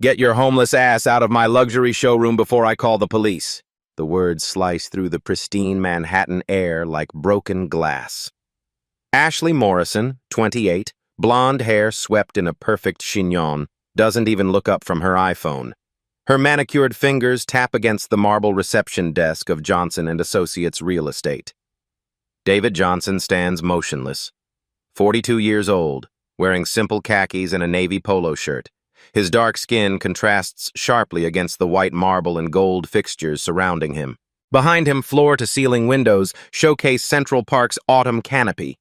Get your homeless ass out of my luxury showroom before I call the police. The words slice through the pristine Manhattan air like broken glass. Ashley Morrison, 28, blonde hair swept in a perfect chignon, doesn't even look up from her iPhone. Her manicured fingers tap against the marble reception desk of Johnson & Associates Real Estate. David Johnson stands motionless, 42 years old, wearing simple khakis and a navy polo shirt. His dark skin contrasts sharply against the white marble and gold fixtures surrounding him. Behind him, floor-to-ceiling windows showcase Central Park's autumn canopy.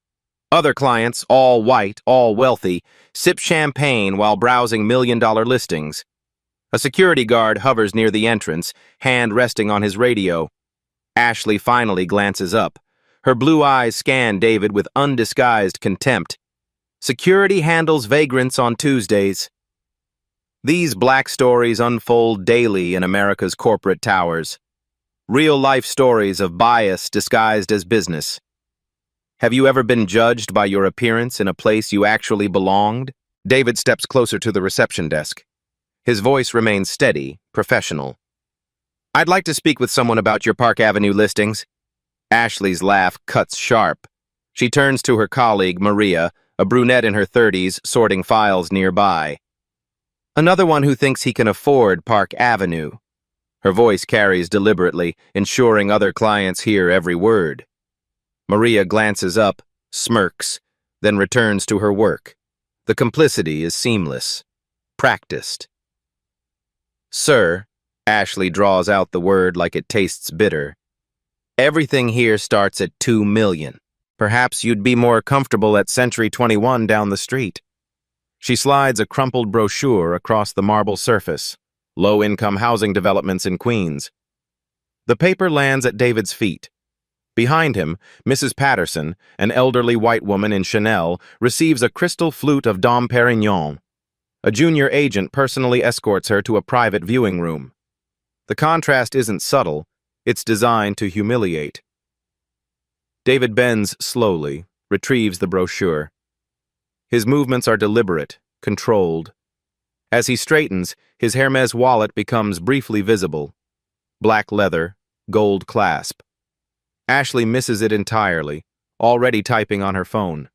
Other clients, all white, all wealthy, sip champagne while browsing million-dollar listings. A security guard hovers near the entrance, hand resting on his radio. Ashley finally glances up. Her blue eyes scan David with undisguised contempt. Security handles vagrants on Tuesdays. These black stories unfold daily in America's corporate towers. Real-life stories of bias disguised as business. Have you ever been judged by your appearance in a place you actually belonged? David steps closer to the reception desk. His voice remains steady, professional. I'd like to speak with someone about your Park Avenue listings. Ashley's laugh cuts sharp. She turns to her colleague, Maria, a brunette in her 30s, sorting files nearby. Another one who thinks he can afford Park Avenue. Her voice carries deliberately, ensuring other clients hear every word. Maria glances up, smirks, then returns to her work. The complicity is seamless, practiced. Sir, Ashley draws out the word like it tastes bitter. Everything here starts at $2 million. Perhaps you'd be more comfortable at Century 21 down the street. She slides a crumpled brochure across the marble surface. Low-income housing developments in Queens. The paper lands at David's feet. Behind him, Mrs. Patterson, an elderly white woman in Chanel, receives a crystal flute of Dom Perignon. A junior agent personally escorts her to a private viewing room. The contrast isn't subtle, it's designed to humiliate. David bends slowly, retrieves the brochure. His movements are deliberate, controlled. As he straightens, his Hermes wallet becomes briefly visible. Black leather, gold clasp. Ashley misses it entirely, already typing on her phone.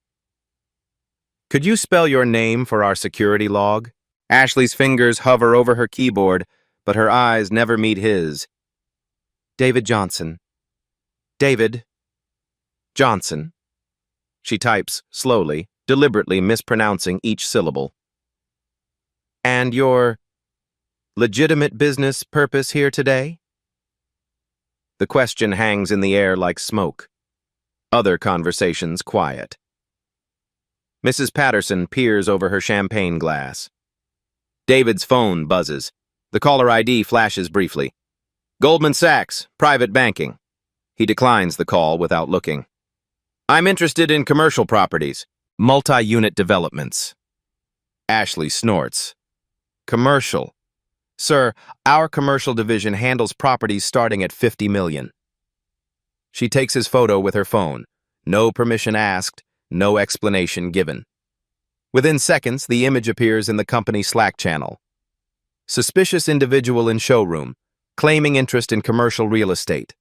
Could you spell your name for our security log? Ashley's fingers hover over her keyboard, but her eyes never meet his. David Johnson. David Johnson. She types slowly, deliberately mispronouncing each syllable. And your legitimate business purpose here today? The question hangs in the air like smoke. Other conversations quiet. Mrs. Patterson peers over her champagne glass. David's phone buzzes. The caller ID flashes briefly. Goldman Sachs, private banking. He declines the call without looking. I'm interested in commercial properties, multi-unit developments. Ashley snorts. Commercial. Sir, our commercial division handles properties starting at $50 million. She takes his photo with her phone. No permission asked, no explanation given. Within seconds, the image appears in the company Slack channel. Suspicious individual in showroom, claiming interest in commercial real estate.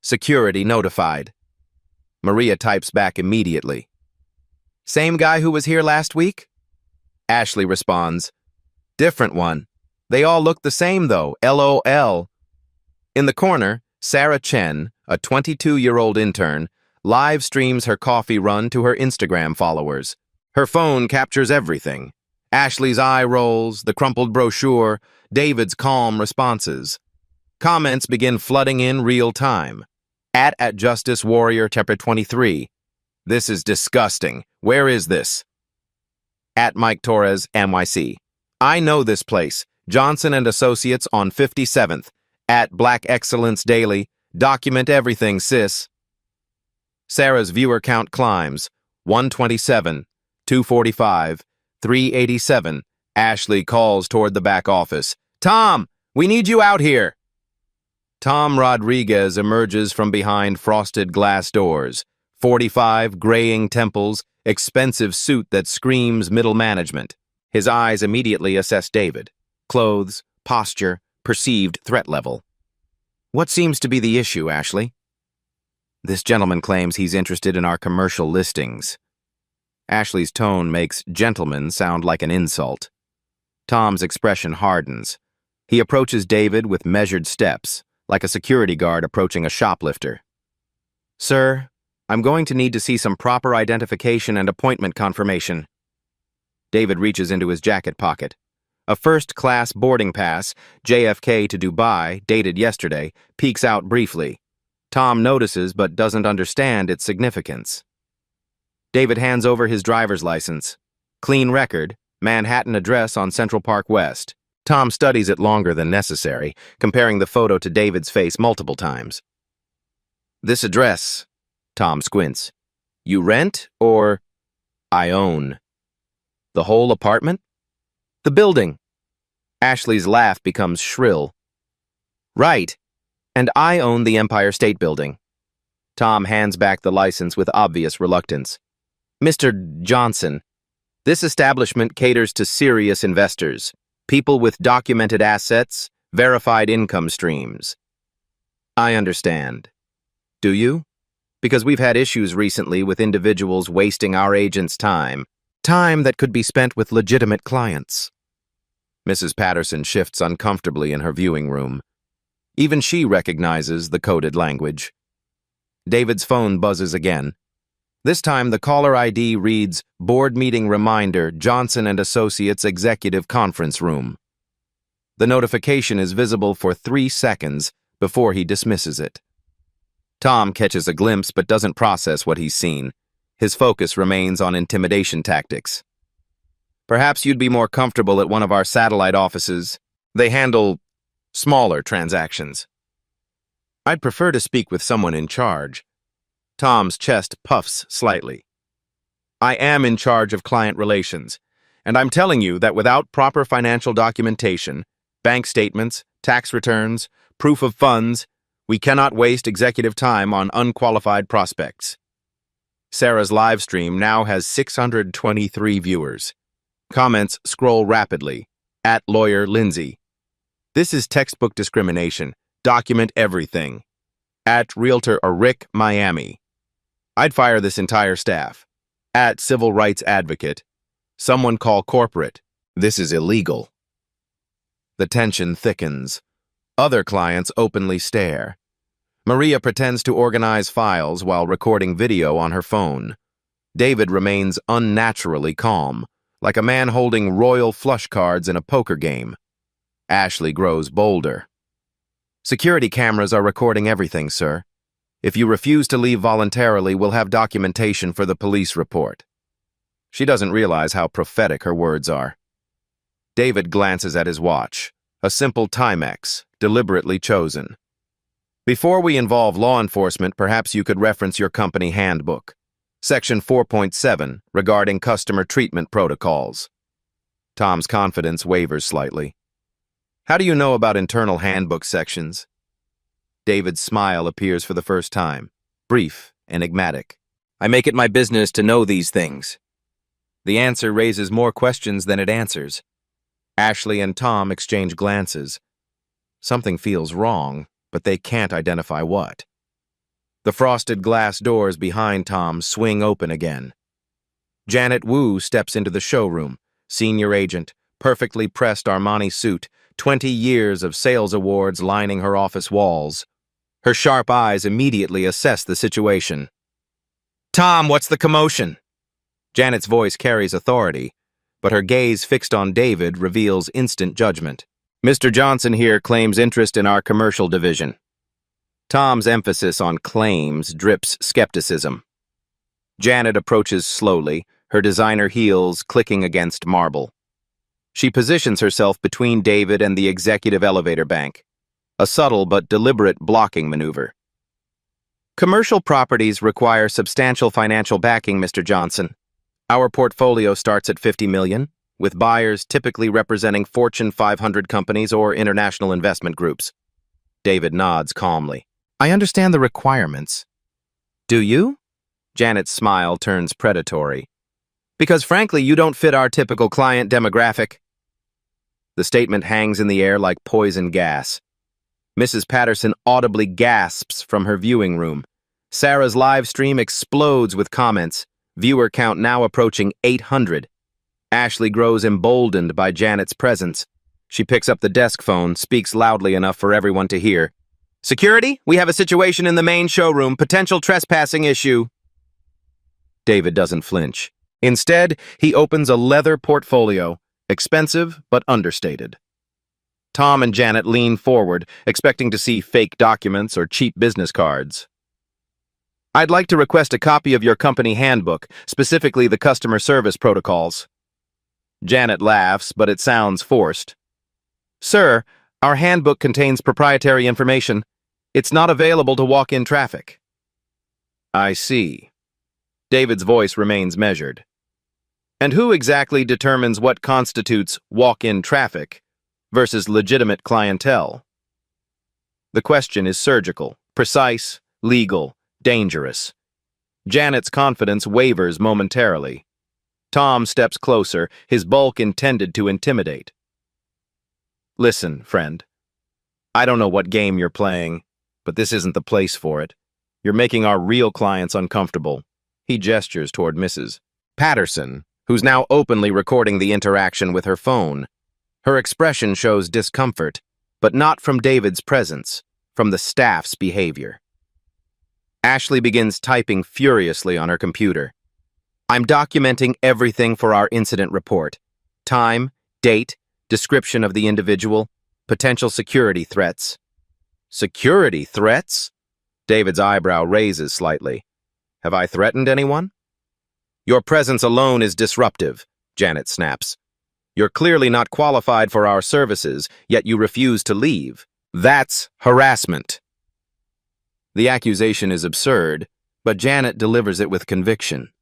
Security notified. Maria types back immediately. Same guy who was here last week? Ashley responds. Different one. They all look the same though, LOL. In the corner, Sarah Chen, a 22-year-old intern, live streams her coffee run to her Instagram followers. Her phone captures everything. Ashley's eye rolls, the crumpled brochure, David's calm responses. Comments begin flooding in real time. At Justice Warrior Tepper 23. This is disgusting. Where is this? At Mike Torres, NYC. I know this place. Johnson & Associates on 57th. At Black Excellence Daily. Document everything, sis. Sarah's viewer count climbs. 127, 245, 387. Ashley calls toward the back office. Tom, we need you out here. Tom Rodriguez emerges from behind frosted glass doors. 45, graying temples, expensive suit that screams middle management. His eyes immediately assess David. clothes, posture, perceived threat level. What seems to be the issue, Ashley? This gentleman claims he's interested in our commercial listings. Ashley's tone makes gentleman sound like an insult. Tom's expression hardens. He approaches David with measured steps, like a security guard approaching a shoplifter. Sir, I'm going to need to see some proper identification and appointment confirmation. David reaches into his jacket pocket. A first-class boarding pass, JFK to Dubai, dated yesterday, peeks out briefly. Tom notices but doesn't understand its significance. David hands over his driver's license. Clean record, Manhattan address on Central Park West. Tom studies it longer than necessary, comparing the photo to David's face multiple times. This address, Tom squints. You rent or I own? The whole apartment? The building. Ashley's laugh becomes shrill. Right, and I own the Empire State Building. Tom hands back the license with obvious reluctance. Mr. Johnson, this establishment caters to serious investors, people with documented assets, verified income streams. I understand. Do you? Because we've had issues recently with individuals wasting our agents' time that could be spent with legitimate clients. Mrs. Patterson shifts uncomfortably in her viewing room. Even she recognizes the coded language. David's phone buzzes again. This time, the caller ID reads, Board Meeting Reminder, Johnson & Associates Executive Conference Room. The notification is visible for 3 seconds before he dismisses it. Tom catches a glimpse but doesn't process what he's seen. His focus remains on intimidation tactics. Perhaps you'd be more comfortable at one of our satellite offices. They handle smaller transactions. I'd prefer to speak with someone in charge. Tom's chest puffs slightly. I am in charge of client relations, and I'm telling you that without proper financial documentation, bank statements, tax returns, proof of funds, we cannot waste executive time on unqualified prospects. Sarah's live stream now has 623 viewers. Comments scroll rapidly. @Lawyer Lindsay. This is textbook discrimination. Document everything. @Realtor Rick Miami. I'd fire this entire staff. @Civil Rights Advocate. Someone call corporate. This is illegal. The tension thickens. Other clients openly stare. Maria pretends to organize files while recording video on her phone. David remains unnaturally calm, like a man holding royal flush cards in a poker game. Ashley grows bolder. Security cameras are recording everything, sir. If you refuse to leave voluntarily, we'll have documentation for the police report. She doesn't realize how prophetic her words are. David glances at his watch, a simple Timex, deliberately chosen. Before we involve law enforcement, perhaps you could reference your company handbook. Section 4.7, regarding customer treatment protocols. Tom's confidence wavers slightly. How do you know about internal handbook sections? David's smile appears for the first time, brief, enigmatic. I make it my business to know these things. The answer raises more questions than it answers. Ashley and Tom exchange glances. Something feels wrong, but they can't identify what. The frosted glass doors behind Tom swing open again. Janet Wu steps into the showroom, senior agent, perfectly pressed Armani suit, 20 years of sales awards lining her office walls. Her sharp eyes immediately assess the situation. Tom, what's the commotion? Janet's voice carries authority, but her gaze fixed on David reveals instant judgment. Mr. Johnson here claims interest in our commercial division. Tom's emphasis on claims drips skepticism. Janet approaches slowly, her designer heels clicking against marble. She positions herself between David and the executive elevator bank, a subtle but deliberate blocking maneuver. Commercial properties require substantial financial backing, Mr. Johnson. Our portfolio starts at $50 million, with buyers typically representing Fortune 500 companies or international investment groups. David nods calmly. I understand the requirements. Do you? Janet's smile turns predatory. Because frankly, you don't fit our typical client demographic. The statement hangs in the air like poison gas. Mrs. Patterson audibly gasps from her viewing room. Sarah's live stream explodes with comments, viewer count now approaching 800. Ashley grows emboldened by Janet's presence. She picks up the desk phone, speaks loudly enough for everyone to hear. "Security, we have a situation in the main showroom, potential trespassing issue." David doesn't flinch. Instead, he opens a leather portfolio, expensive but understated. Tom and Janet lean forward, expecting to see fake documents or cheap business cards. "I'd like to request a copy of your company handbook, specifically the customer service protocols." Janet laughs, but it sounds forced. "Sir, our handbook contains proprietary information. It's not available to walk-in traffic." "I see." David's voice remains measured. "And who exactly determines what constitutes walk-in traffic versus legitimate clientele?" The question is surgical, precise, legal, dangerous. Janet's confidence wavers momentarily. Tom steps closer, his bulk intended to intimidate. "Listen, friend. I don't know what game you're playing, but this isn't the place for it. You're making our real clients uncomfortable." He gestures toward Mrs. Patterson, who's now openly recording the interaction with her phone. Her expression shows discomfort, but not from David's presence, from the staff's behavior. Ashley begins typing furiously on her computer. "I'm documenting everything for our incident report. Time, date, description of the individual, potential security threats." "Security threats?" David's eyebrow raises slightly. "Have I threatened anyone?" "Your presence alone is disruptive," Janet snaps. "You're clearly not qualified for our services, yet you refuse to leave. That's harassment." The accusation is absurd, but Janet delivers it with conviction.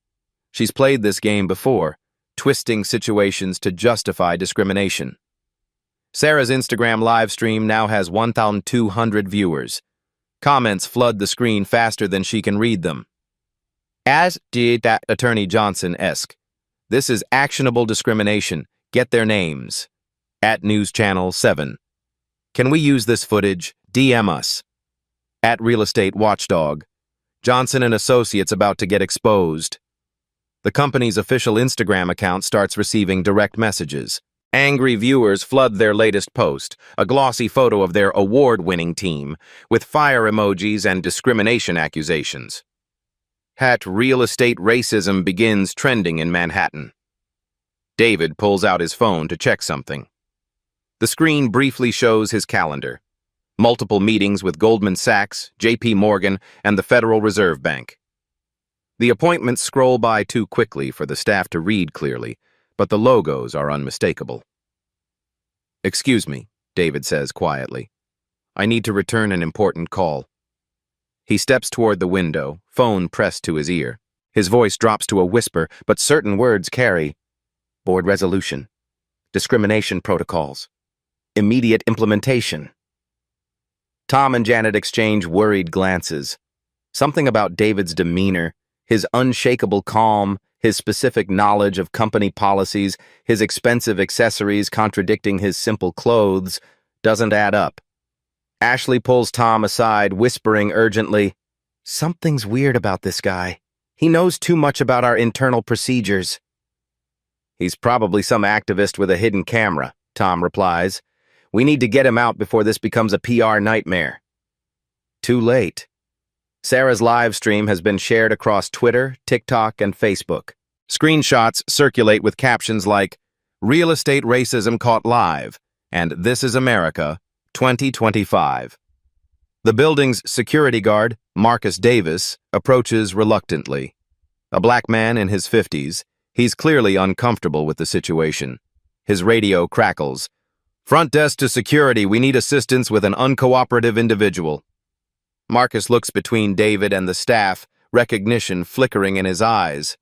She's played this game before, twisting situations to justify discrimination. Sarah's Instagram live stream now has 1,200 viewers. Comments flood the screen faster than she can read them. As did that Attorney Johnson-esque. "This is actionable discrimination. Get their names." At News Channel 7. "Can we use this footage? DM us." At Real Estate Watchdog. "Johnson and Associates about to get exposed." The company's official Instagram account starts receiving direct messages. Angry viewers flood their latest post, a glossy photo of their award-winning team, with fire emojis and discrimination accusations. Real estate racism begins trending in Manhattan. David pulls out his phone to check something. The screen briefly shows his calendar. Multiple meetings with Goldman Sachs, JP Morgan, and the Federal Reserve Bank. The appointments scroll by too quickly for the staff to read clearly, but the logos are unmistakable. "Excuse me," David says quietly. "I need to return an important call." He steps toward the window, phone pressed to his ear. His voice drops to a whisper, but certain words carry: "Board resolution. Discrimination protocols. Immediate implementation." Tom and Janet exchange worried glances. Something about David's demeanor, his unshakable calm, his specific knowledge of company policies, his expensive accessories contradicting his simple clothes, doesn't add up. Ashley pulls Tom aside, whispering urgently, "Something's weird about this guy. He knows too much about our internal procedures." "He's probably some activist with a hidden camera," Tom replies. "We need to get him out before this becomes a PR nightmare." Too late. Sarah's live stream has been shared across Twitter, TikTok, and Facebook. Screenshots circulate with captions like, "Real estate racism caught live," and "This is America, 2025. The building's security guard, Marcus Davis, approaches reluctantly. A black man in his 50s, he's clearly uncomfortable with the situation. His radio crackles. "Front desk to security, we need assistance with an uncooperative individual." Marcus looks between David and the staff, recognition flickering in his eyes.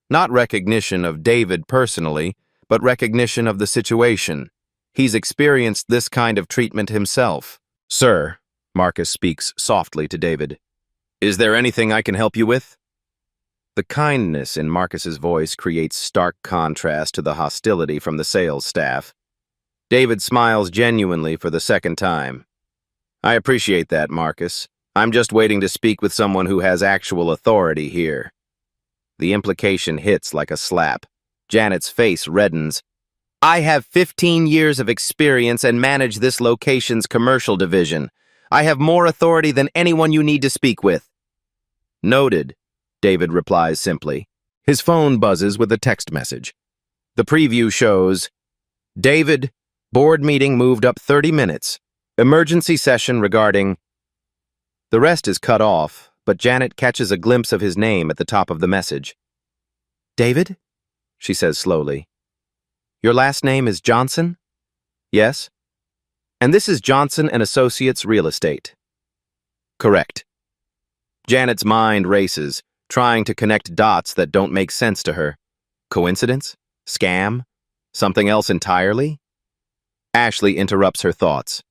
Not recognition of David personally, but recognition of the situation. He's experienced this kind of treatment himself. "Sir," Marcus speaks softly to David, "is there anything I can help you with?" The kindness in Marcus's voice creates stark contrast to the hostility from the sales staff. David smiles genuinely for the second time. I appreciate that, Marcus. I'm just waiting to speak with someone who has actual authority here. The implication hits like a slap. Janet's face reddens. I have 15 years of experience and manage this location's commercial division. I have more authority than anyone you need to speak with. Noted, David replies simply. His phone buzzes with a text message. The preview shows, David, board meeting moved up 30 minutes. Emergency session regarding... The rest is cut off, but Janet catches a glimpse of his name at the top of the message. David? She says slowly. Your last name is Johnson? Yes. And this is Johnson and Associates Real Estate. Correct. Janet's mind races, trying to connect dots that don't make sense to her. Coincidence? Scam? Something else entirely? Ashley interrupts her thoughts.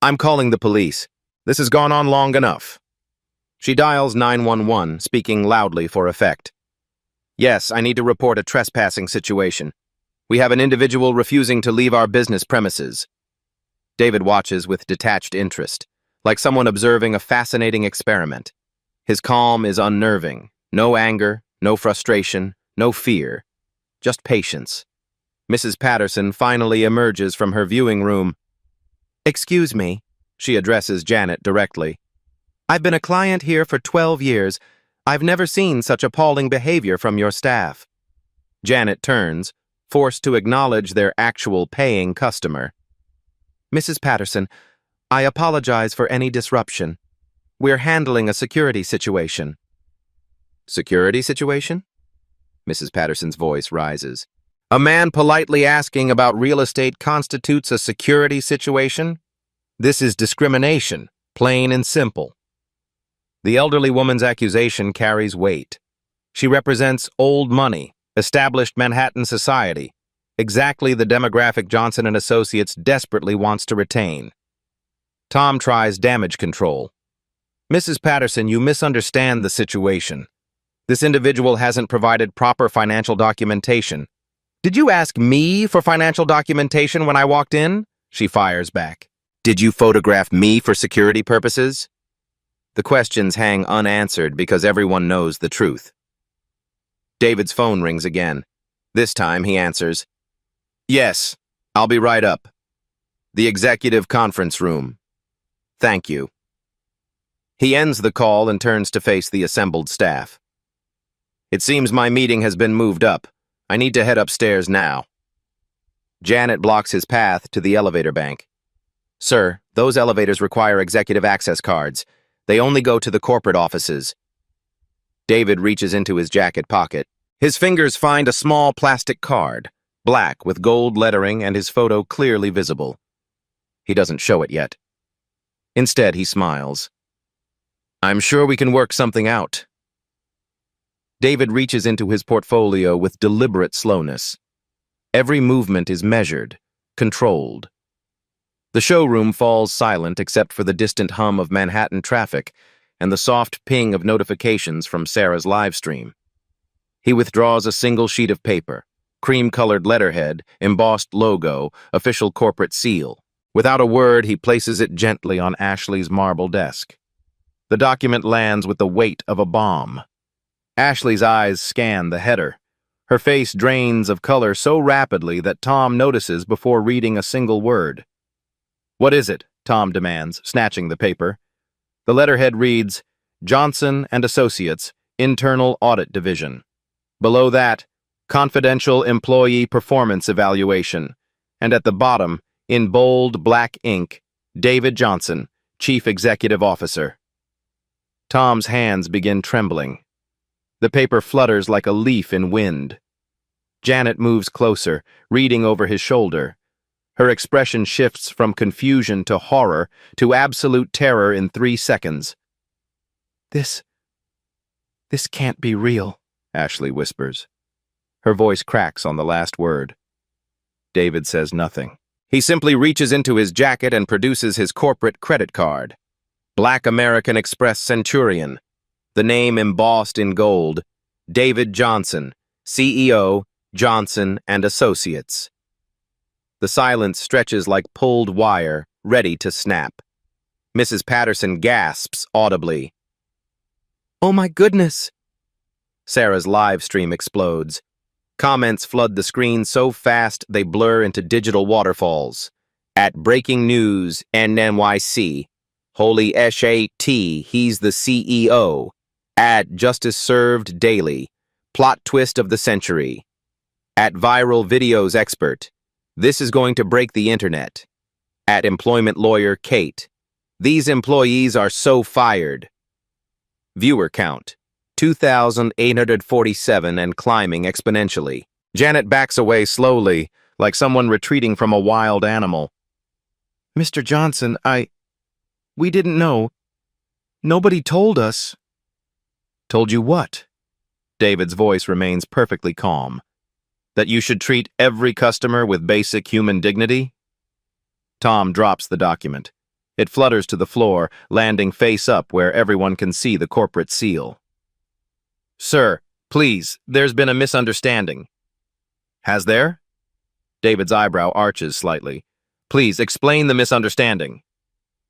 I'm calling the police. This has gone on long enough. She dials 911, speaking loudly for effect. Yes, I need to report a trespassing situation. We have an individual refusing to leave our business premises. David watches with detached interest, like someone observing a fascinating experiment. His calm is unnerving. No anger, no frustration, no fear. Just patience. Mrs. Patterson finally emerges from her viewing room. Excuse me, she addresses Janet directly. I've been a client here for 12 years. I've never seen such appalling behavior from your staff. Janet turns, forced to acknowledge their actual paying customer. Mrs. Patterson, I apologize for any disruption. We're handling a security situation. Security situation? Mrs. Patterson's voice rises. A man politely asking about real estate constitutes a security situation? This is discrimination, plain and simple. The elderly woman's accusation carries weight. She represents old money, established Manhattan society, exactly the demographic Johnson and Associates desperately wants to retain. Tom tries damage control. Mrs. Patterson, you misunderstand the situation. This individual hasn't provided proper financial documentation. Did you ask me for financial documentation when I walked in? She fires back. Did you photograph me for security purposes? The questions hang unanswered because everyone knows the truth. David's phone rings again. This time he answers, Yes, I'll be right up. The executive conference room. Thank you. He ends the call and turns to face the assembled staff. It seems my meeting has been moved up. I need to head upstairs now. Janet blocks his path to the elevator bank. Sir, those elevators require executive access cards. They only go to the corporate offices. David reaches into his jacket pocket. His fingers find a small plastic card, black with gold lettering and his photo clearly visible. He doesn't show it yet. Instead, he smiles. I'm sure we can work something out. David reaches into his portfolio with deliberate slowness. Every movement is measured, controlled. The showroom falls silent except for the distant hum of Manhattan traffic and the soft ping of notifications from Sarah's live stream. He withdraws a single sheet of paper, cream-colored letterhead, embossed logo, official corporate seal. Without a word, he places it gently on Ashley's marble desk. The document lands with the weight of a bomb. Ashley's eyes scan the header. Her face drains of color so rapidly that Tom notices before reading a single word. What is it? Tom demands, snatching the paper. The letterhead reads, Johnson and Associates, Internal Audit Division. Below that, Confidential Employee Performance Evaluation. And at the bottom, in bold black ink, David Johnson, Chief Executive Officer. Tom's hands begin trembling. The paper flutters like a leaf in wind. Janet moves closer, reading over his shoulder. Her expression shifts from confusion to horror to absolute terror in 3 seconds. This can't be real, Ashley whispers. Her voice cracks on the last word. David says nothing. He simply reaches into his jacket and produces his corporate credit card. Black American Express Centurion. The name embossed in gold. David Johnson, CEO, Johnson and Associates. The silence stretches like pulled wire, ready to snap. Mrs. Patterson gasps audibly. "Oh my goodness!" Sarah's live stream explodes. Comments flood the screen so fast they blur into digital waterfalls. At Breaking News NYC, Holy SHT, he's the CEO. At Justice Served Daily, plot twist of the century. At Viral Videos Expert, this is going to break the internet. At Employment Lawyer Kate, these employees are so fired. Viewer count, 2,847 and climbing exponentially. Janet backs away slowly, like someone retreating from a wild animal. "Mr. Johnson, we didn't know. Nobody told us." "Told you what?" David's voice remains perfectly calm. "That you should treat every customer with basic human dignity?" Tom drops the document. It flutters to the floor, landing face up where everyone can see the corporate seal. "Sir, please, there's been a misunderstanding." "Has there?" David's eyebrow arches slightly. "Please, explain the misunderstanding."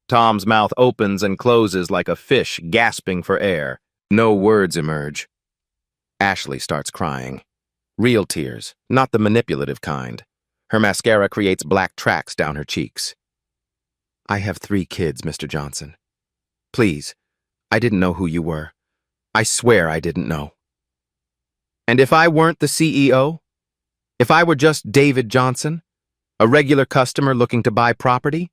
Tom's mouth opens and closes like a fish gasping for air. No words emerge. Ashley starts crying. Real tears, not the manipulative kind. Her mascara creates black tracks down her cheeks. "I have 3 kids, Mr. Johnson. Please, I didn't know who you were. I swear I didn't know." "And if I weren't the CEO? If I were just David Johnson, a regular customer looking to buy property?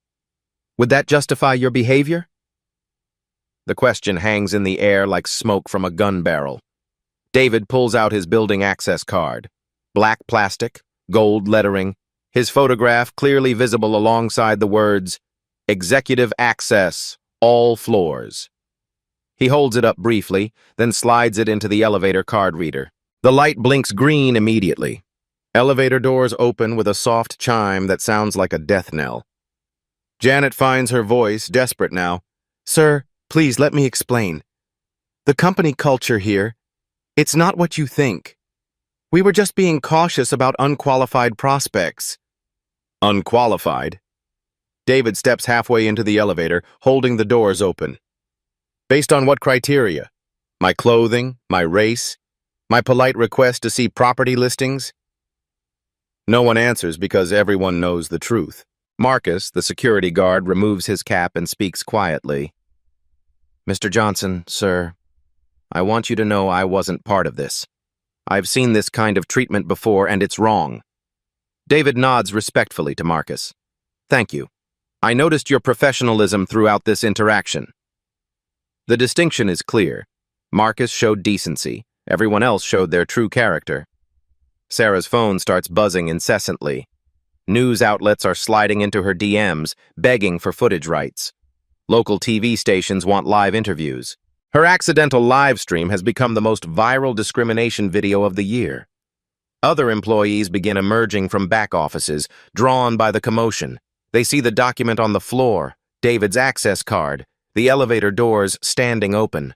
Would that justify your behavior?" The question hangs in the air like smoke from a gun barrel. David pulls out his building access card. Black plastic, gold lettering, his photograph clearly visible alongside the words, "Executive Access, All Floors." He holds it up briefly, then slides it into the elevator card reader. The light blinks green immediately. Elevator doors open with a soft chime that sounds like a death knell. Janet finds her voice, desperate now. "Sir, please let me explain. The company culture here, it's not what you think. We were just being cautious about unqualified prospects." "Unqualified?" David steps halfway into the elevator, holding the doors open. "Based on what criteria? My clothing, my race, my polite request to see property listings?" No one answers because everyone knows the truth. Marcus, the security guard, removes his cap and speaks quietly. "Mr. Johnson, sir, I want you to know I wasn't part of this. I've seen this kind of treatment before, and it's wrong." David nods respectfully to Marcus. "Thank you. I noticed your professionalism throughout this interaction." The distinction is clear. Marcus showed decency. Everyone else showed their true character. Sarah's phone starts buzzing incessantly. News outlets are sliding into her DMs, begging for footage rights. Local TV stations want live interviews. Her accidental live stream has become the most viral discrimination video of the year. Other employees begin emerging from back offices, drawn by the commotion. They see the document on the floor, David's access card, the elevator doors standing open.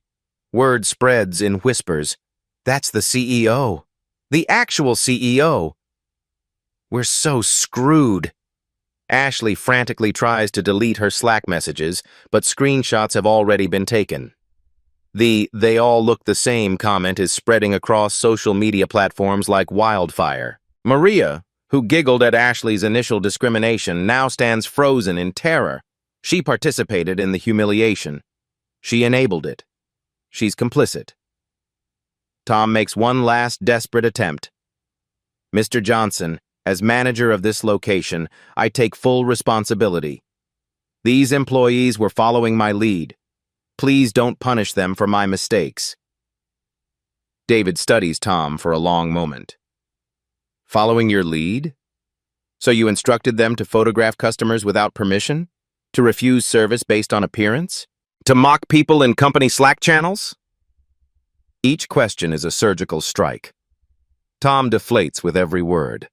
Word spreads in whispers. "That's the CEO. The actual CEO. We're so screwed." Ashley frantically tries to delete her Slack messages, but screenshots have already been taken. The "they all look the same" comment is spreading across social media platforms like wildfire. Maria, who giggled at Ashley's initial discrimination, now stands frozen in terror. She participated in the humiliation. She enabled it. She's complicit. Tom makes one last desperate attempt. "Mr. Johnson, as manager of this location, I take full responsibility. These employees were following my lead. Please don't punish them for my mistakes." David studies Tom for a long moment. "Following your lead? So you instructed them to photograph customers without permission? To refuse service based on appearance? To mock people in company Slack channels?" Each question is a surgical strike. Tom deflates with every word.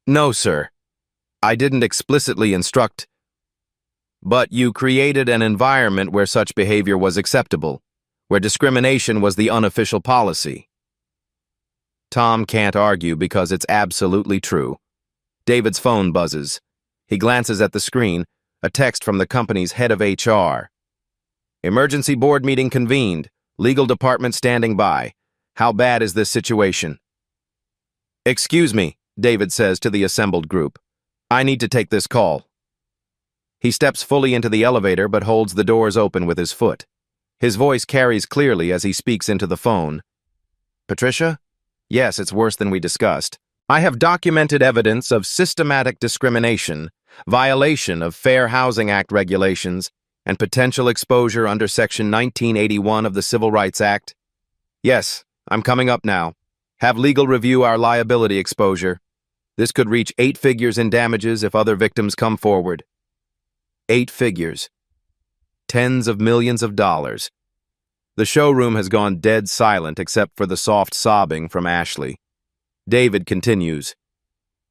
No, sir. I didn't explicitly instruct. But you created an environment where such behavior was acceptable, where discrimination was the unofficial policy." Tom can't argue because it's absolutely true. David's phone buzzes. He glances at the screen, a text from the company's head of HR. Emergency board meeting convened. Legal department standing by. How bad is this situation? Excuse me, David says to the assembled group. I need to take this call. He steps fully into the elevator but holds the doors open with his foot. His voice carries clearly as he speaks into the phone. Patricia? Yes, it's worse than we discussed. I have documented evidence of systematic discrimination, violation of Fair Housing Act regulations, and potential exposure under Section 1981 of the Civil Rights Act. Yes, I'm coming up now. Have legal review our liability exposure. This could reach 8 figures in damages if other victims come forward. 8 figures. Tens of millions of dollars. The showroom has gone dead silent except for the soft sobbing from Ashley. David continues.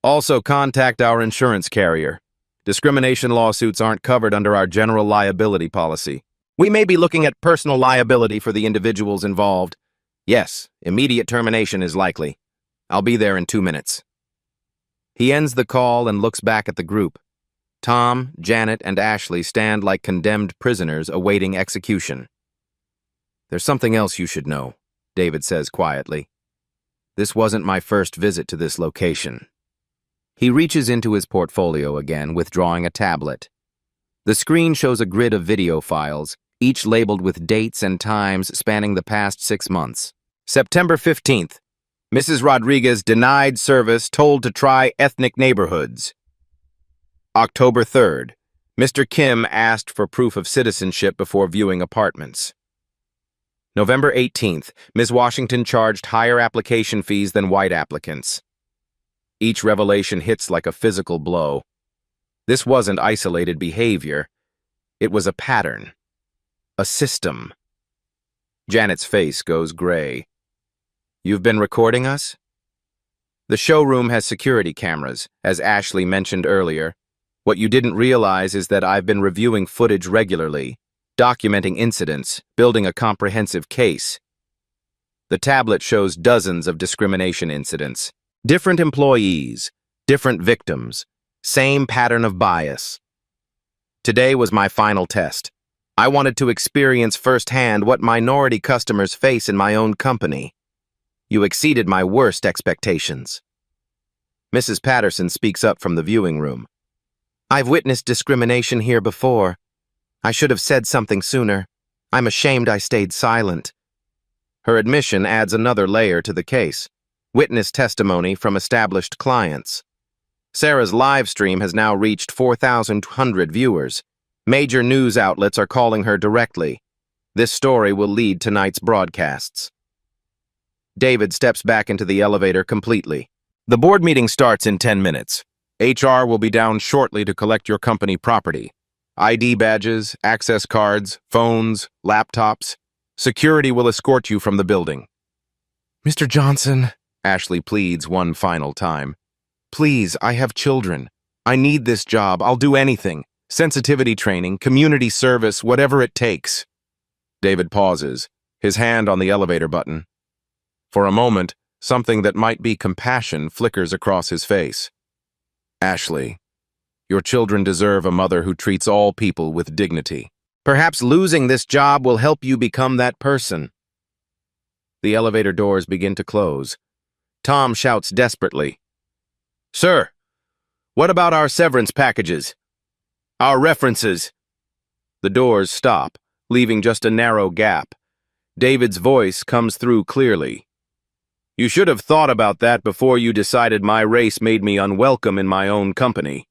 Also contact our insurance carrier. Discrimination lawsuits aren't covered under our general liability policy. We may be looking at personal liability for the individuals involved. Yes, immediate termination is likely. I'll be there in 2 minutes. He ends the call and looks back at the group. Tom, Janet, and Ashley stand like condemned prisoners awaiting execution. There's something else you should know, David says quietly. This wasn't my first visit to this location. He reaches into his portfolio again, withdrawing a tablet. The screen shows a grid of video files, each labeled with dates and times spanning the past 6 months. September 15th, Mrs. Rodriguez denied service, told to try ethnic neighborhoods. October 3rd, Mr. Kim asked for proof of citizenship before viewing apartments. November 18th, Ms. Washington charged higher application fees than white applicants. Each revelation hits like a physical blow. This wasn't isolated behavior. It was a pattern. A system. Janet's face goes gray. You've been recording us? The showroom has security cameras, as Ashley mentioned earlier. What you didn't realize is that I've been reviewing footage regularly, documenting incidents, building a comprehensive case. The tablet shows dozens of discrimination incidents. Different employees, different victims, same pattern of bias. Today was my final test. I wanted to experience firsthand what minority customers face in my own company. You exceeded my worst expectations. Mrs. Patterson speaks up from the viewing room. I've witnessed discrimination here before. I should have said something sooner. I'm ashamed I stayed silent. Her admission adds another layer to the case. Witness testimony from established clients. Sarah's live stream has now reached 4,200 viewers. Major news outlets are calling her directly. This story will lead tonight's broadcasts. David steps back into the elevator completely. The board meeting starts in 10 minutes. HR will be down shortly to collect your company property. ID badges, access cards, phones, laptops. Security will escort you from the building. Mr. Johnson, Ashley pleads one final time. Please, I have children. I need this job. I'll do anything. Sensitivity training, community service, whatever it takes. David pauses, his hand on the elevator button. For a moment, something that might be compassion flickers across his face. Ashley, your children deserve a mother who treats all people with dignity. Perhaps losing this job will help you become that person. The elevator doors begin to close. Tom shouts desperately. Sir, what about our severance packages? Our references? The doors stop, leaving just a narrow gap. David's voice comes through clearly. You should have thought about that before you decided my race made me unwelcome in my own company.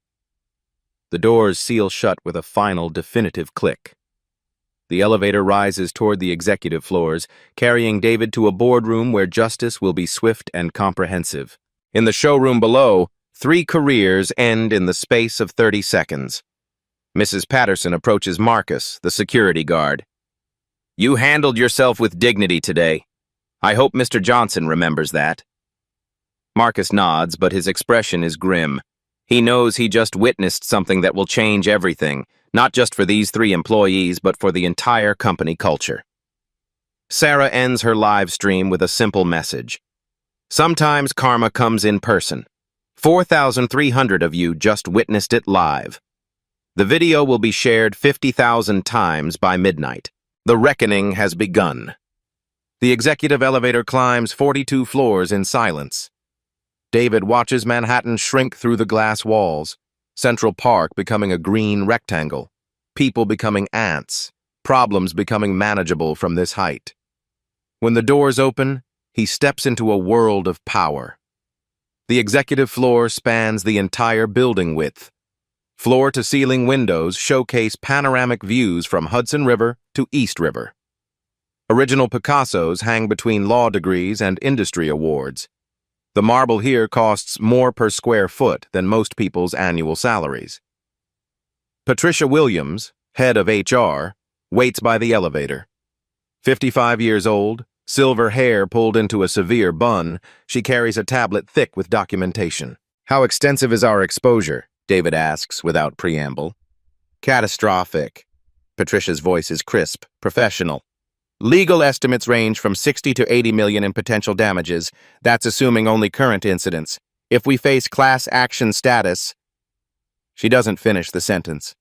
The doors seal shut with a final, definitive click. The elevator rises toward the executive floors, carrying David to a boardroom where justice will be swift and comprehensive. In the showroom below, 3 careers end in the space of 30 seconds. Mrs. Patterson approaches Marcus, the security guard. You handled yourself with dignity today. I hope Mr. Johnson remembers that. Marcus nods, but his expression is grim. He knows he just witnessed something that will change everything, not just for these 3 employees, but for the entire company culture. Sarah ends her live stream with a simple message. Sometimes karma comes in person. 4,300 of you just witnessed it live. The video will be shared 50,000 times by midnight. The reckoning has begun. The executive elevator climbs 42 floors in silence. David watches Manhattan shrink through the glass walls, Central Park becoming a green rectangle, people becoming ants, problems becoming manageable from this height. When the doors open, he steps into a world of power. The executive floor spans the entire building width. Floor-to-ceiling windows showcase panoramic views from Hudson River to East River. Original Picassos hang between law degrees and industry awards. The marble here costs more per square foot than most people's annual salaries. Patricia Williams, head of HR, waits by the elevator. 55 years old, silver hair pulled into a severe bun, she carries a tablet thick with documentation. "How extensive is our exposure?" David asks without preamble. "Catastrophic." Patricia's voice is crisp, professional. "Legal estimates range from 60 to 80 million in potential damages. That's assuming only current incidents. If we face class action status..." She doesn't finish the sentence.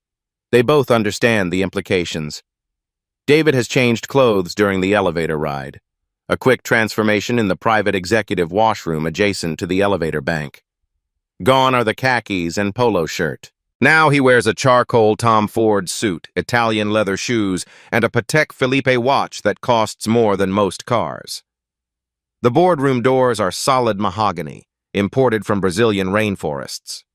They both understand the implications. David has changed clothes during the elevator ride. A quick transformation in the private executive washroom adjacent to the elevator bank. Gone are the khakis and polo shirt. Now he wears a charcoal Tom Ford suit, Italian leather shoes, and a Patek Philippe watch that costs more than most cars. The boardroom doors are solid mahogany, imported from Brazilian rainforests.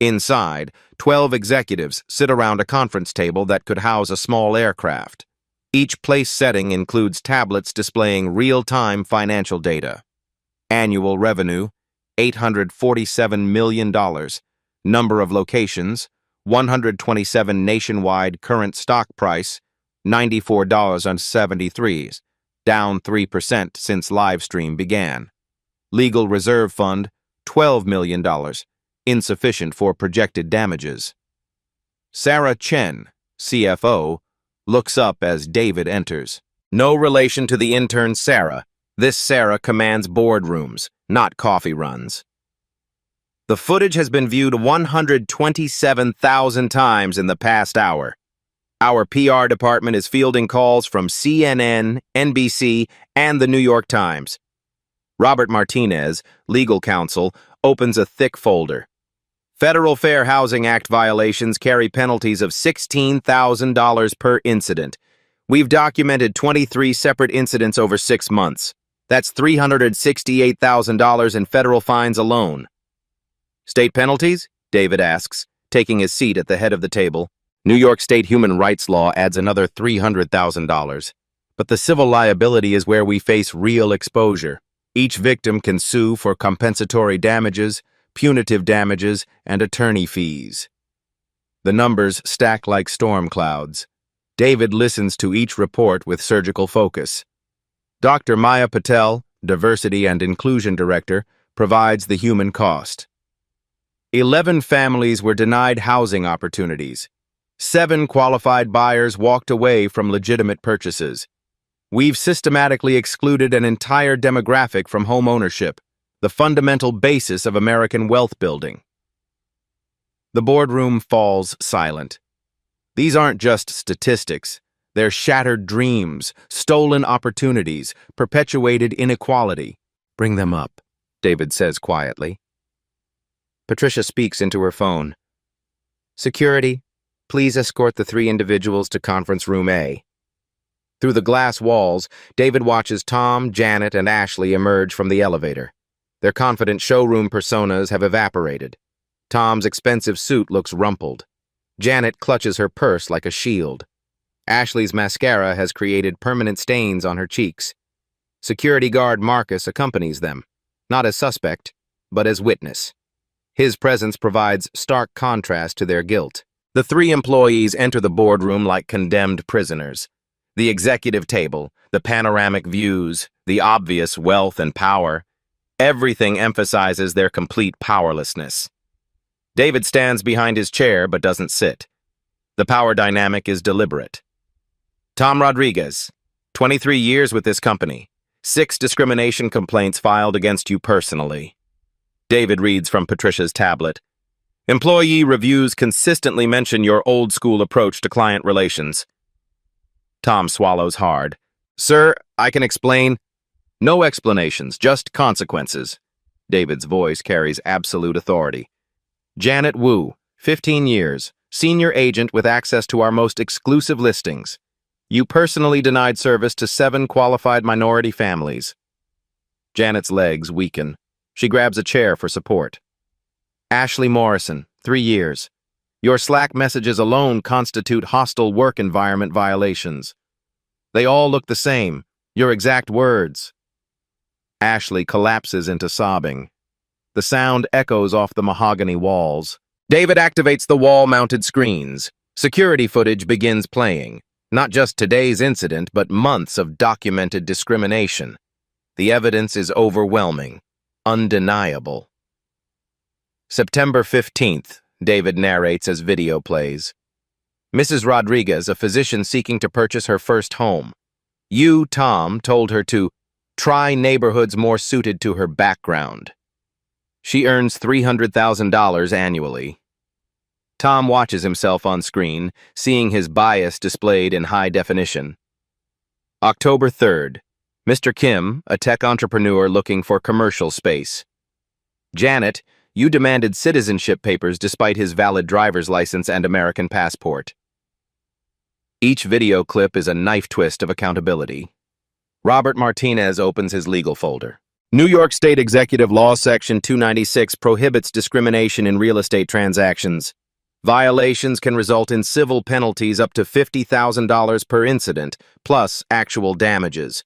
Inside, 12 executives sit around a conference table that could house a small aircraft. Each place setting includes tablets displaying real-time financial data. Annual revenue, $847 million. Number of locations, 127 nationwide. Current stock price, $94.73, down 3% since livestream began. Legal reserve fund, $12 million, insufficient for projected damages. Sarah Chen, CFO, looks up as David enters. No relation to the intern Sarah. This Sarah commands boardrooms, not coffee runs. The footage has been viewed 127,000 times in the past hour. Our PR department is fielding calls from CNN, NBC, and the New York Times. Robert Martinez, legal counsel, opens a thick folder. Federal Fair Housing Act violations carry penalties of $16,000 per incident. We've documented 23 separate incidents over 6 months. That's $368,000 in federal fines alone. State penalties? David asks, taking his seat at the head of the table. New York State human rights law adds another $300,000. But the civil liability is where we face real exposure. Each victim can sue for compensatory damages, punitive damages, and attorney fees. The numbers stack like storm clouds. David listens to each report with surgical focus. Dr. Maya Patel, Diversity and Inclusion Director, provides the human cost. 11 families were denied housing opportunities. 7 qualified buyers walked away from legitimate purchases. We've systematically excluded an entire demographic from home ownership, the fundamental basis of American wealth building. The boardroom falls silent. These aren't just statistics. They're shattered dreams, stolen opportunities, perpetuated inequality. "Bring them up," David says quietly. Patricia speaks into her phone. "Security, please escort the 3 individuals to conference room A." Through the glass walls, David watches Tom, Janet, and Ashley emerge from the elevator. Their confident showroom personas have evaporated. Tom's expensive suit looks rumpled. Janet clutches her purse like a shield. Ashley's mascara has created permanent stains on her cheeks. Security guard Marcus accompanies them, not as suspect, but as witness. His presence provides stark contrast to their guilt. The 3 employees enter the boardroom like condemned prisoners. The executive table, the panoramic views, the obvious wealth and power. Everything emphasizes their complete powerlessness. David stands behind his chair but doesn't sit. The power dynamic is deliberate. Tom Rodriguez, 23 years with this company. 6 discrimination complaints filed against you personally. David reads from Patricia's tablet. Employee reviews consistently mention your old-school approach to client relations. Tom swallows hard. Sir, I can explain. No explanations, just consequences. David's voice carries absolute authority. Janet Wu, 15 years, senior agent with access to our most exclusive listings. You personally denied service to 7 qualified minority families. Janet's legs weaken. She grabs a chair for support. Ashley Morrison, 3 years. Your Slack messages alone constitute hostile work environment violations. They all look the same, your exact words. Ashley collapses into sobbing. The sound echoes off the mahogany walls. David activates the wall-mounted screens. Security footage begins playing. Not just today's incident, but months of documented discrimination. The evidence is overwhelming, undeniable. September 15th, David narrates as video plays. Mrs. Rodriguez, a physician seeking to purchase her first home. You, Tom, told her to try neighborhoods more suited to her background. She earns $300,000 annually. Tom watches himself on screen, seeing his bias displayed in high definition. October 3rd, Mr. Kim, a tech entrepreneur looking for commercial space. Janet, you demanded citizenship papers despite his valid driver's license and American passport. Each video clip is a knife twist of accountability. Robert Martinez opens his legal folder. New York State Executive Law Section 296 prohibits discrimination in real estate transactions. Violations can result in civil penalties up to $50,000 per incident, plus actual damages.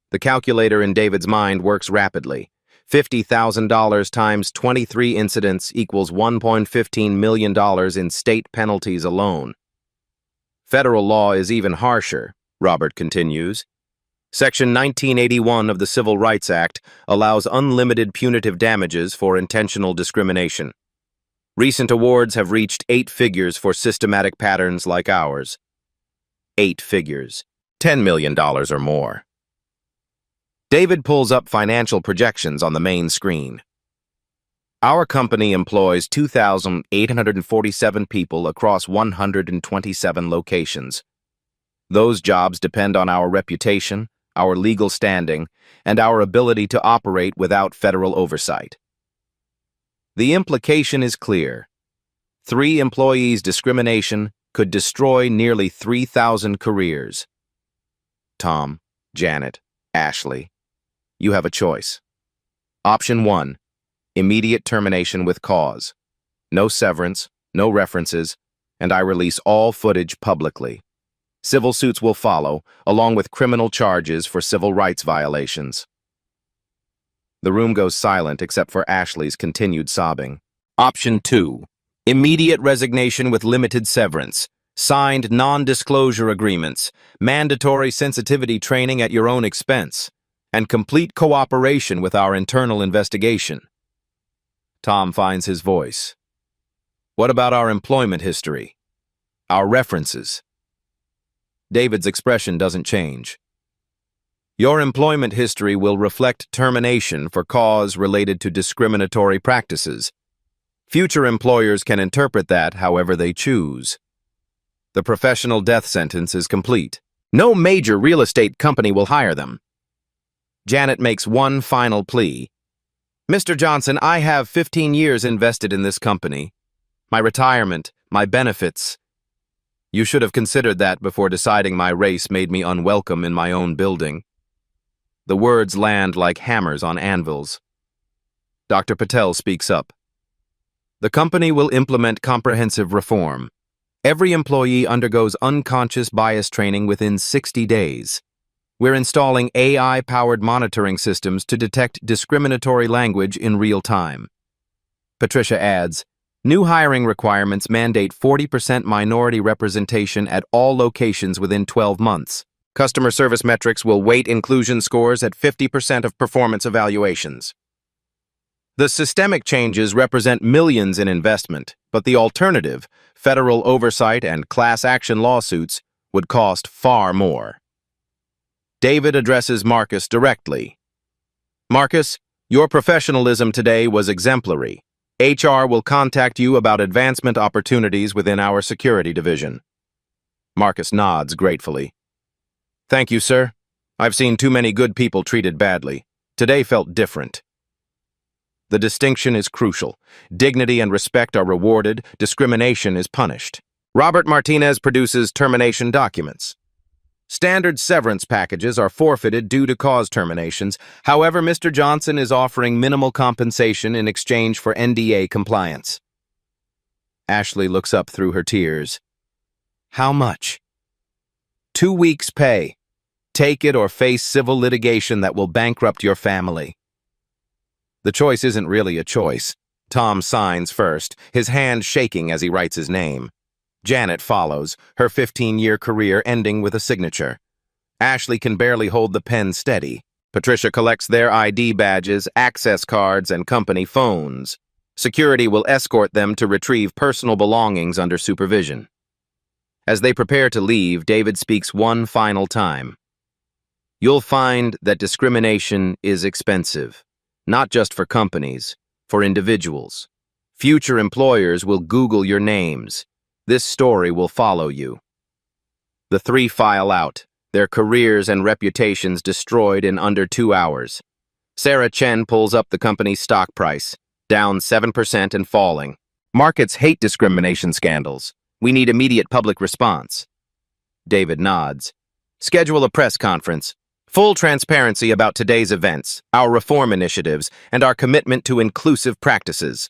The calculator in David's mind works rapidly. $50,000 times 23 incidents equals $1.15 million in state penalties alone. Federal law is even harsher, Robert continues. Section 1981 of the Civil Rights Act allows unlimited punitive damages for intentional discrimination. Recent awards have reached 8 figures for systematic patterns like ours. 8 figures. $10 million or more. David pulls up financial projections on the main screen. Our company employs 2,847 people across 127 locations. Those jobs depend on our reputation, our legal standing, and our ability to operate without federal oversight. The implication is clear. 3 employees' discrimination could destroy nearly 3,000 careers. Tom, Janet, Ashley, you have a choice. Option 1, immediate termination with cause. No severance, no references, and I release all footage publicly. Civil suits will follow, along with criminal charges for civil rights violations. The room goes silent except for Ashley's continued sobbing. Option 2, immediate resignation with limited severance, signed non-disclosure agreements, mandatory sensitivity training at your own expense, and complete cooperation with our internal investigation. Tom finds his voice. What about our employment history? Our references? David's expression doesn't change. Your employment history will reflect termination for cause related to discriminatory practices. Future employers can interpret that however they choose. The professional death sentence is complete. No major real estate company will hire them. Janet makes one final plea. Mr. Johnson, I have 15 years invested in this company. My retirement, my benefits. You should have considered that before deciding my race made me unwelcome in my own building. The words land like hammers on anvils. Dr. Patel speaks up. The company will implement comprehensive reform. Every employee undergoes unconscious bias training within 60 days. We're installing AI-powered monitoring systems to detect discriminatory language in real time. Patricia adds, new hiring requirements mandate 40% minority representation at all locations within 12 months. Customer service metrics will weight inclusion scores at 50% of performance evaluations. The systemic changes represent millions in investment, but the alternative, federal oversight and class action lawsuits, would cost far more. David addresses Marcus directly. Marcus, Your professionalism today was exemplary. HR will contact you about advancement opportunities within our security division. Marcus nods gratefully. Thank you, sir. I've seen too many good people treated badly. Today felt different. The distinction is crucial. Dignity and respect are rewarded. Discrimination is punished. Robert Martinez produces termination documents. Standard severance packages are forfeited due to cause terminations. However, Mr. Johnson is offering minimal compensation in exchange for NDA compliance. Ashley looks up through her tears. How much? 2 weeks' pay. Take it or face civil litigation that will bankrupt your family. The choice isn't really a choice. Tom signs first, his hand shaking as he writes his name. Janet follows, her 15-year career ending with a signature. Ashley can barely hold the pen steady. Patricia collects their ID badges, access cards, and company phones. Security will escort them to retrieve personal belongings under supervision. As they prepare to leave, David speaks one final time. You'll find that discrimination is expensive, not just for companies, for individuals. Future employers will Google your names. This story will follow you. The three file out, their careers and reputations destroyed in under 2 hours. Sarah Chen pulls up the company's stock price, down 7% and falling. Markets hate discrimination scandals. We need immediate public response. David nods. Schedule a press conference. Full transparency about today's events, our reform initiatives, and our commitment to inclusive practices.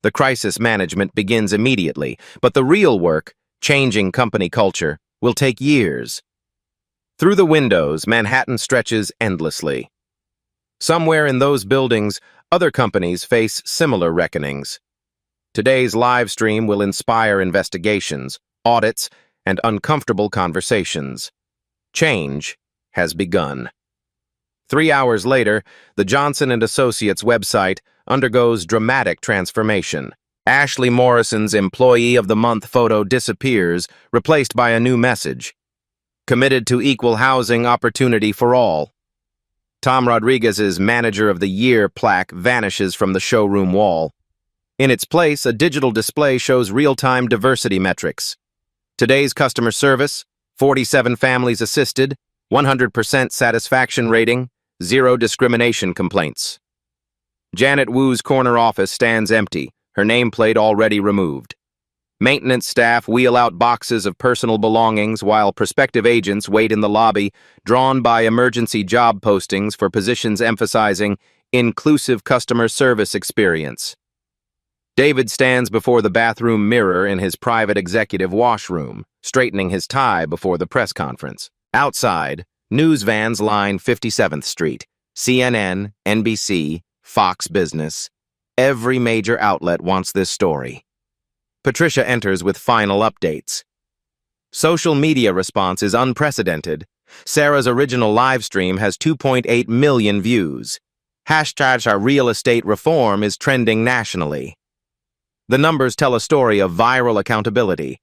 The crisis management begins immediately, but the real work, changing company culture, will take years. Through the windows, Manhattan stretches endlessly. Somewhere in those buildings, other companies face similar reckonings. Today's live stream will inspire investigations, audits, and uncomfortable conversations. Change has begun. 3 hours later, the Johnson & Associates website undergoes dramatic transformation. Ashley Morrison's Employee of the Month photo disappears, replaced by a new message. Committed to equal housing opportunity for all. Tom Rodriguez's Manager of the Year plaque vanishes from the showroom wall. In its place, a digital display shows real-time diversity metrics. Today's customer service, 47 families assisted, 100% satisfaction rating, 0 discrimination complaints. Janet Wu's corner office stands empty, her nameplate already removed. Maintenance staff wheel out boxes of personal belongings while prospective agents wait in the lobby, drawn by emergency job postings for positions emphasizing inclusive customer service experience. David stands before the bathroom mirror in his private executive washroom, straightening his tie before the press conference. Outside, news vans line 57th Street, CNN, NBC, Fox Business. Every major outlet wants this story. Patricia enters with final updates. Social media response is unprecedented. Sarah's original live stream has 2.8 million views. Hashtag our real estate reform is trending nationally. The numbers tell a story of viral accountability.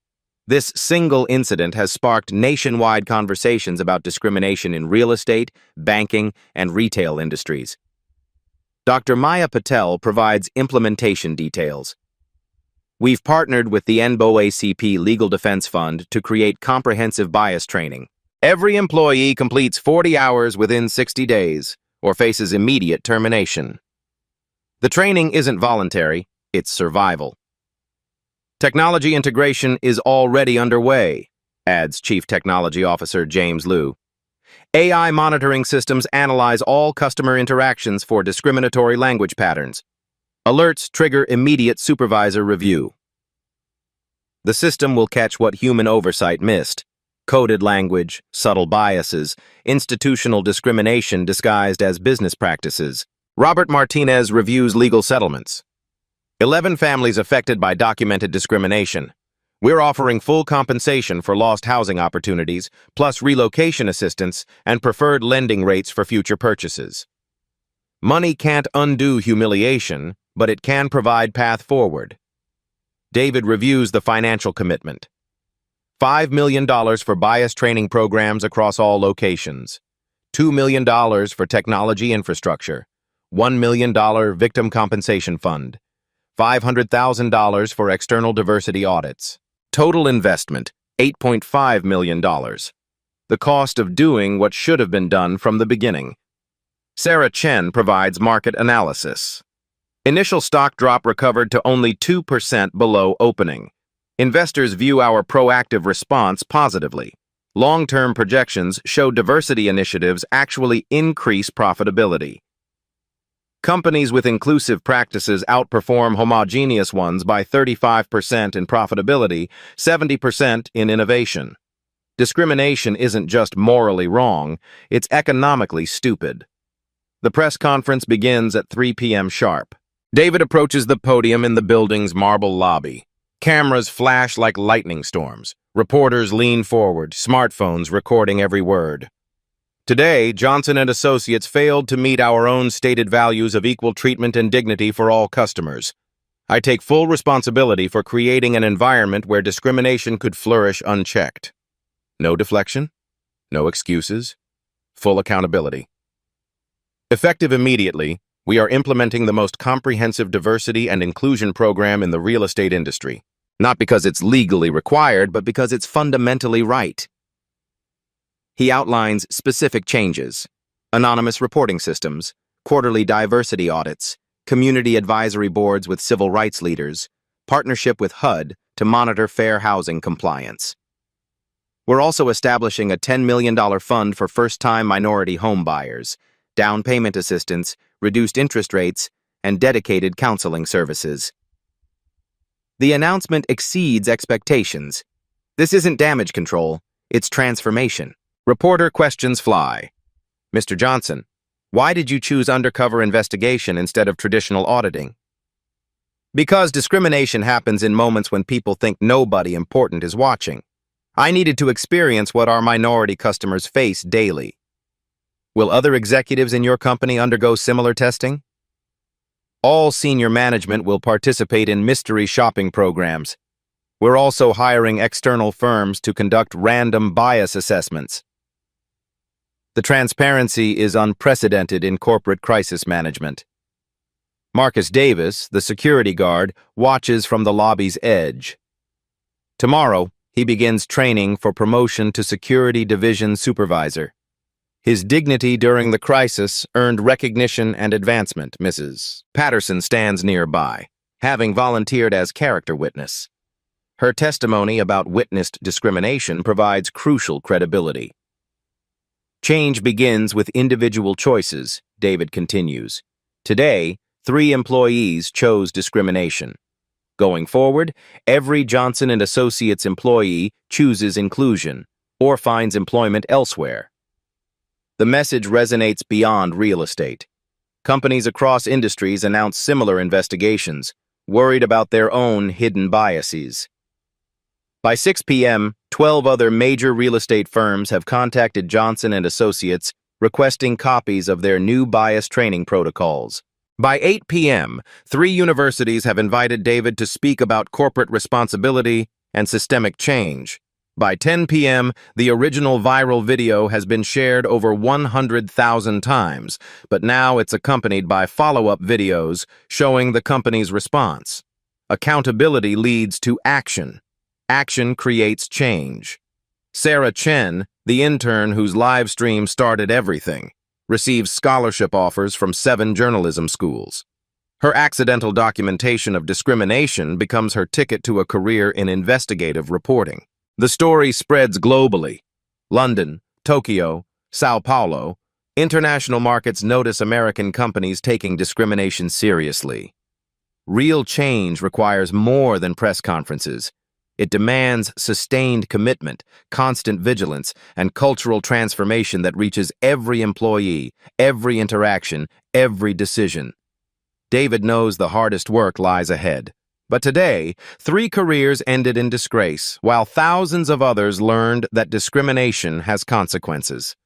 This single incident has sparked nationwide conversations about discrimination in real estate, banking, and retail industries. Dr. Maya Patel provides implementation details. We've partnered with the NBOACP Legal Defense Fund to create comprehensive bias training. Every employee completes 40 hours within 60 days or faces immediate termination. The training isn't voluntary, it's survival. Technology integration is already underway, adds Chief Technology Officer James Liu. AI monitoring systems analyze all customer interactions for discriminatory language patterns. Alerts trigger immediate supervisor review. The system will catch what human oversight missed: coded language, subtle biases, institutional discrimination disguised as business practices. Robert Martinez reviews legal settlements. 11 families affected by documented discrimination. We're offering full compensation for lost housing opportunities, plus relocation assistance and preferred lending rates for future purchases. Money can't undo humiliation, but it can provide path forward. David reviews the financial commitment. $5 million for bias training programs across all locations. $2 million for technology infrastructure. $1 million victim compensation fund, $500,000 for external diversity audits. Total investment, $8.5 million. The cost of doing what should have been done from the beginning. Sarah Chen provides market analysis. Initial stock drop recovered to only 2% below opening. Investors view our proactive response positively. Long-term projections show diversity initiatives actually increase profitability. Companies with inclusive practices outperform homogeneous ones by 35% in profitability, 70% in innovation. Discrimination isn't just morally wrong, it's economically stupid. The press conference begins at 3 p.m. sharp. David approaches the podium in the building's marble lobby. Cameras flash like lightning storms. Reporters lean forward, smartphones recording every word. Today, Johnson & Associates failed to meet our own stated values of equal treatment and dignity for all customers. I take full responsibility for creating an environment where discrimination could flourish unchecked. No deflection, no excuses, full accountability. Effective immediately, we are implementing the most comprehensive diversity and inclusion program in the real estate industry. Not because it's legally required, but because it's fundamentally right. He outlines specific changes: anonymous reporting systems, quarterly diversity audits, community advisory boards with civil rights leaders, partnership with HUD to monitor fair housing compliance. We're also establishing a $10 million fund for first-time minority home buyers, down payment assistance, reduced interest rates, and dedicated counseling services. The announcement exceeds expectations. This isn't damage control, it's transformation. Reporter questions fly. Mr. Johnson, why did you choose undercover investigation instead of traditional auditing? Because discrimination happens in moments when people think nobody important is watching. I needed to experience what our minority customers face daily. Will other executives in your company undergo similar testing? All senior management will participate in mystery shopping programs. We're also hiring external firms to conduct random bias assessments. The transparency is unprecedented in corporate crisis management. Marcus Davis, the security guard, watches from the lobby's edge. Tomorrow, he begins training for promotion to Security Division Supervisor. His dignity during the crisis earned recognition and advancement. Mrs. Patterson stands nearby, having volunteered as character witness. Her testimony about witnessed discrimination provides crucial credibility. Change begins with individual choices, David continues. Today, 3 employees chose discrimination. Going forward, every Johnson & Associates employee chooses inclusion or finds employment elsewhere. The message resonates beyond real estate. Companies across industries announce similar investigations, worried about their own hidden biases. By 6 p.m., 12 other major real estate firms have contacted Johnson & Associates requesting copies of their new bias training protocols. By 8 p.m., 3 universities have invited David to speak about corporate responsibility and systemic change. By 10 p.m., the original viral video has been shared over 100,000 times, but now it's accompanied by follow-up videos showing the company's response. Accountability leads to action. Action creates change. Sarah Chen, the intern whose live stream started everything, receives scholarship offers from 7 journalism schools. Her accidental documentation of discrimination becomes her ticket to a career in investigative reporting. The story spreads globally. London, Tokyo, Sao Paulo, international markets notice American companies taking discrimination seriously. Real change requires more than press conferences. It demands sustained commitment, constant vigilance, and cultural transformation that reaches every employee, every interaction, every decision. David knows the hardest work lies ahead. But today, 3 careers ended in disgrace, while thousands of others learned that discrimination has consequences.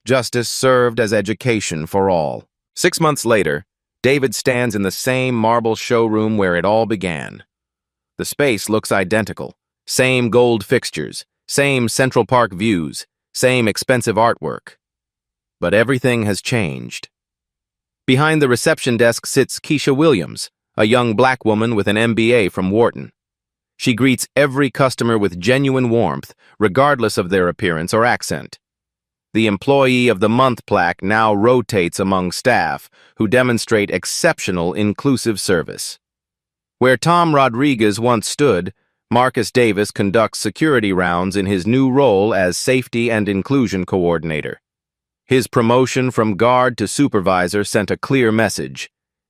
Justice served as education for all. 6 months later, David stands in the same marble showroom where it all began. The space looks identical. Same gold fixtures, same Central Park views, same expensive artwork. But everything has changed. Behind the reception desk sits Keisha Williams, a young black woman with an MBA from Wharton. She greets every customer with genuine warmth, regardless of their appearance or accent. The Employee of the Month plaque now rotates among staff who demonstrate exceptional inclusive service. Where Tom Rodriguez once stood, Marcus Davis conducts security rounds in his new role as Safety and Inclusion Coordinator. His promotion from guard to supervisor sent a clear message.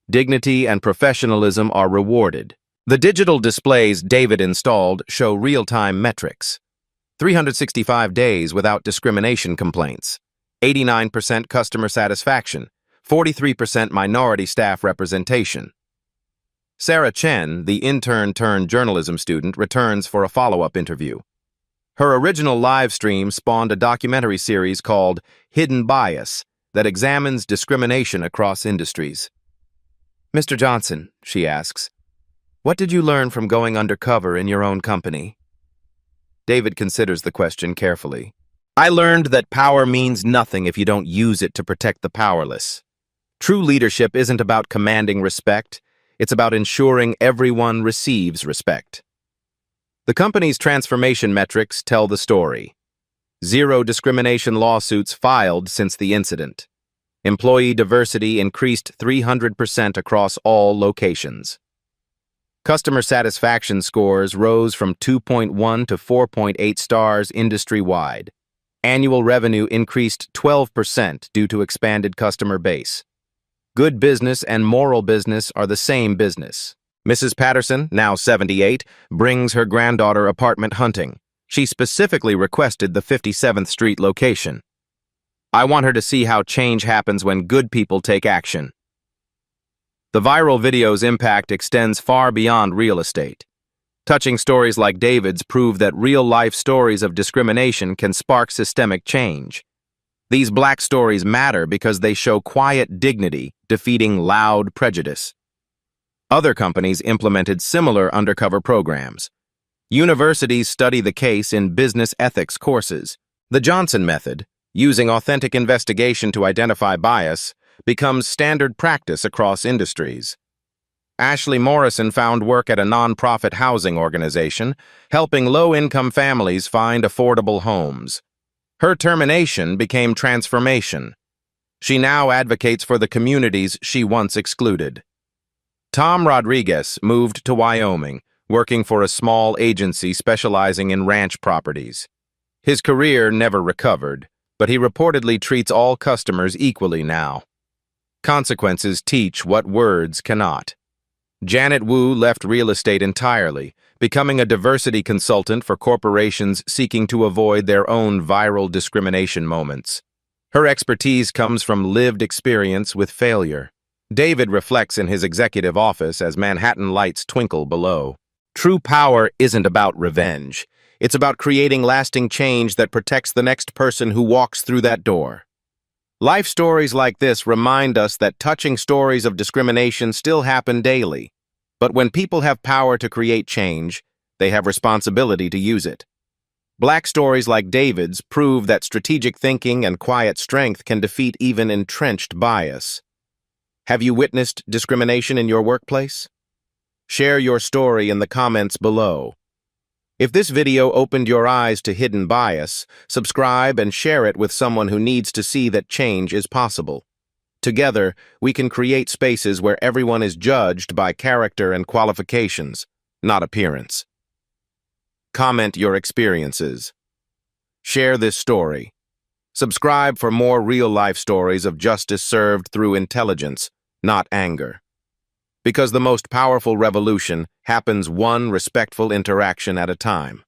Dignity and professionalism are rewarded. The digital displays David installed show real-time metrics. 365 days without discrimination complaints, 89% customer satisfaction, 43% minority staff representation. Sarah Chen, the intern-turned-journalism student, returns for a follow-up interview. Her original live stream spawned a documentary series called Hidden Bias that examines discrimination across industries. "Mr. Johnson," she asks, "what did you learn from going undercover in your own company?" David considers the question carefully. "I learned that power means nothing if you don't use it to protect the powerless. True leadership isn't about commanding respect, it's about ensuring everyone receives respect." The company's transformation metrics tell the story. 0 discrimination lawsuits filed since the incident. Employee diversity increased 300% across all locations. Customer satisfaction scores rose from 2.1 to 4.8 stars industry-wide. Annual revenue increased 12% due to expanded customer base. Good business and moral business are the same business. Mrs. Patterson, now 78, brings her granddaughter apartment hunting. She specifically requested the 57th Street location. "I want her to see how change happens when good people take action." The viral video's impact extends far beyond real estate. Touching stories like David's prove that real-life stories of discrimination can spark systemic change. These black stories matter because they show quiet dignity defeating loud prejudice. Other companies implemented similar undercover programs. Universities study the case in business ethics courses. The Johnson method, using authentic investigation to identify bias, becomes standard practice across industries. Ashley Morrison found work at a nonprofit housing organization, helping low-income families find affordable homes. Her termination became transformation. She now advocates for the communities she once excluded. Tom Rodriguez moved to Wyoming, working for a small agency specializing in ranch properties. His career never recovered, but he reportedly treats all customers equally now. Consequences teach what words cannot. Janet Wu left real estate entirely, becoming a diversity consultant for corporations seeking to avoid their own viral discrimination moments. Her expertise comes from lived experience with failure. David reflects in his executive office as Manhattan lights twinkle below. True power isn't about revenge. It's about creating lasting change that protects the next person who walks through that door. Life stories like this remind us that touching stories of discrimination still happen daily. But when people have power to create change, they have responsibility to use it. Black stories like David's prove that strategic thinking and quiet strength can defeat even entrenched bias. Have you witnessed discrimination in your workplace? Share your story in the comments below. If this video opened your eyes to hidden bias, subscribe and share it with someone who needs to see that change is possible. Together, we can create spaces where everyone is judged by character and qualifications, not appearance. Comment your experiences. Share this story. Subscribe for more real-life stories of justice served through intelligence, not anger. Because the most powerful revolution happens one respectful interaction at a time.